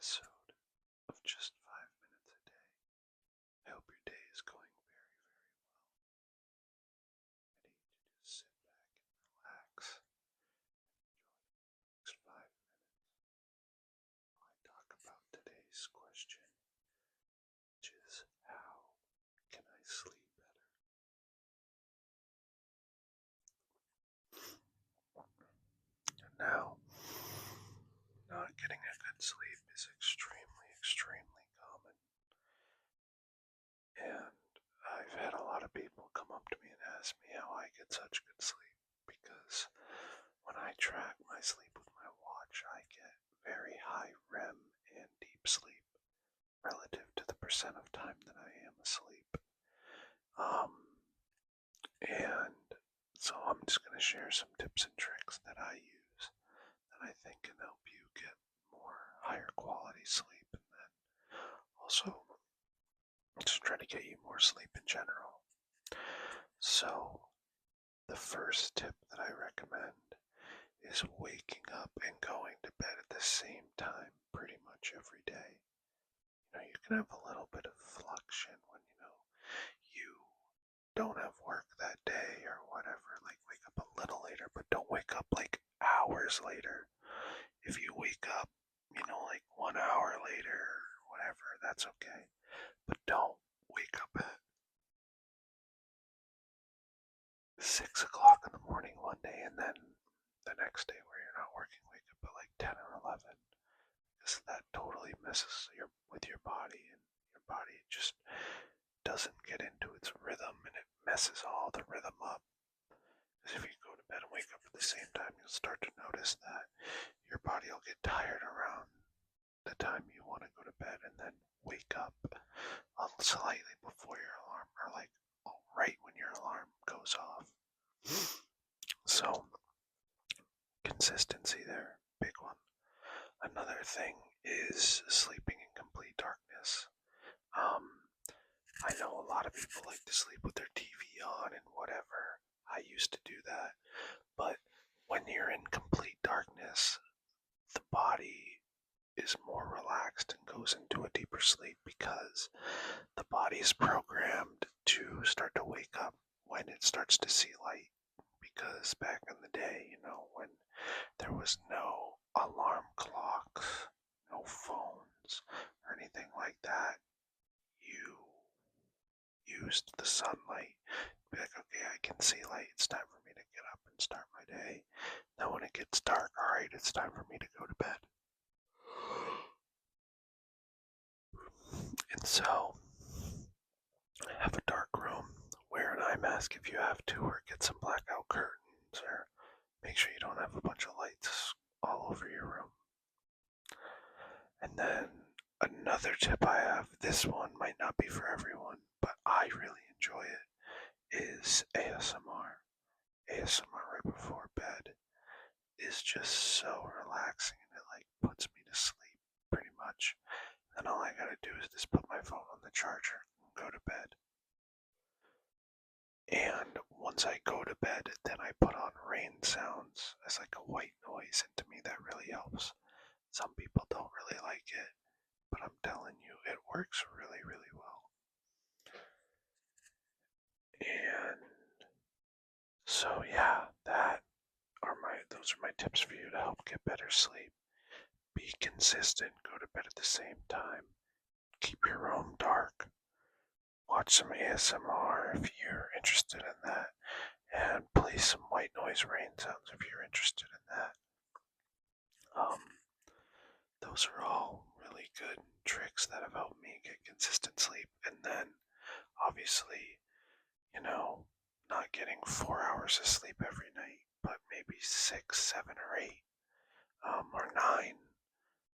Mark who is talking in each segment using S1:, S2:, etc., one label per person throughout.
S1: episode of Just 5 Minutes a Day. I hope your day is going very, very well. I need you to sit back and relax. Enjoy the next 5 minutes while I talk about today's question, which is how can I sleep better? Now, not getting a good sleep is extremely, extremely common. And I've had a lot of people come up to me and ask me how I get such good sleep because when I track my sleep with my watch, I get very high REM and deep sleep relative to the percent of time that I am asleep. And so I'm just going to share some tips and tricks that I use that I think can help you get more higher quality sleep and then also just try to get you more sleep in general. So the first tip that I recommend is waking up and going to bed at the same time pretty much every day. You can have a little bit of fluction when, you don't have work that day or whatever, like wake up a little later, but don't wake up like hours later. If you wake up, like 1 hour later or whatever, that's okay. But don't wake up at 6 o'clock in the morning one day and then the next day where you're not working, wake up at like 10 or 11. Because that totally messes with your body, and your body just doesn't get into its rhythm and it messes all the rhythm up. Because if you go to bed and wake up at the same time, you'll start to notice that your body will get tired around the time you want to go to bed and then wake up slightly before your alarm or like right when your alarm goes off. So consistency there, big one. Another thing is sleeping in complete darkness. I know a lot of people like to sleep with their TV on and whatever. I used to do that. But when you're in complete darkness, the body is more relaxed and goes into a deeper sleep because the body is programmed to start to wake up when it starts to see light. Because back in the day, when there was no alarm clocks, no phones, or anything like that, you used the sunlight. Be like, okay, I can see light. It's time for me to get up and start my day. Now when it gets dark, alright, it's time for me to go to bed. And so, have a dark room, wear an eye mask if you have to, or get some blackout curtains, or make sure you don't have a bunch of lights all over your room. And then another tip I have, this one might not be for everyone, but I really enjoy it, is ASMR. ASMR right before bed is just so relaxing and it like puts me to sleep pretty much. And all I gotta do is just put my phone on the charger and go to bed. And once I go to bed, then I put on rain sounds as like a white noise, and to me that really helps. Some people don't really like it, but I'm telling you, it works really, really well. And so yeah, those are my tips for you to help get better sleep. Be consistent, go to bed at the same time, keep your room dark, watch some ASMR if you're interested in that, and play some white noise rain sounds if you're interested in that. Those are all really good tricks that have helped me get consistent sleep. And then, obviously, not getting 4 hours of sleep every night, but maybe 6, 7, or 8, or 9.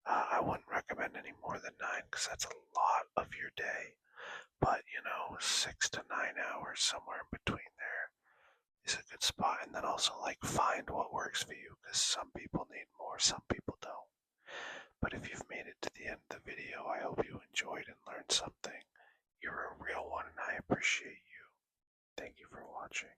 S1: I wouldn't recommend any more than 9 because that's a lot of your day. But 6 to 9 hours, somewhere in between there, is a good spot. And then also find what works for you because some people need more, some people don't. But if you've made it to the end of the video, I hope you enjoyed and learned something. You're a real one and I appreciate you. Thank you for watching.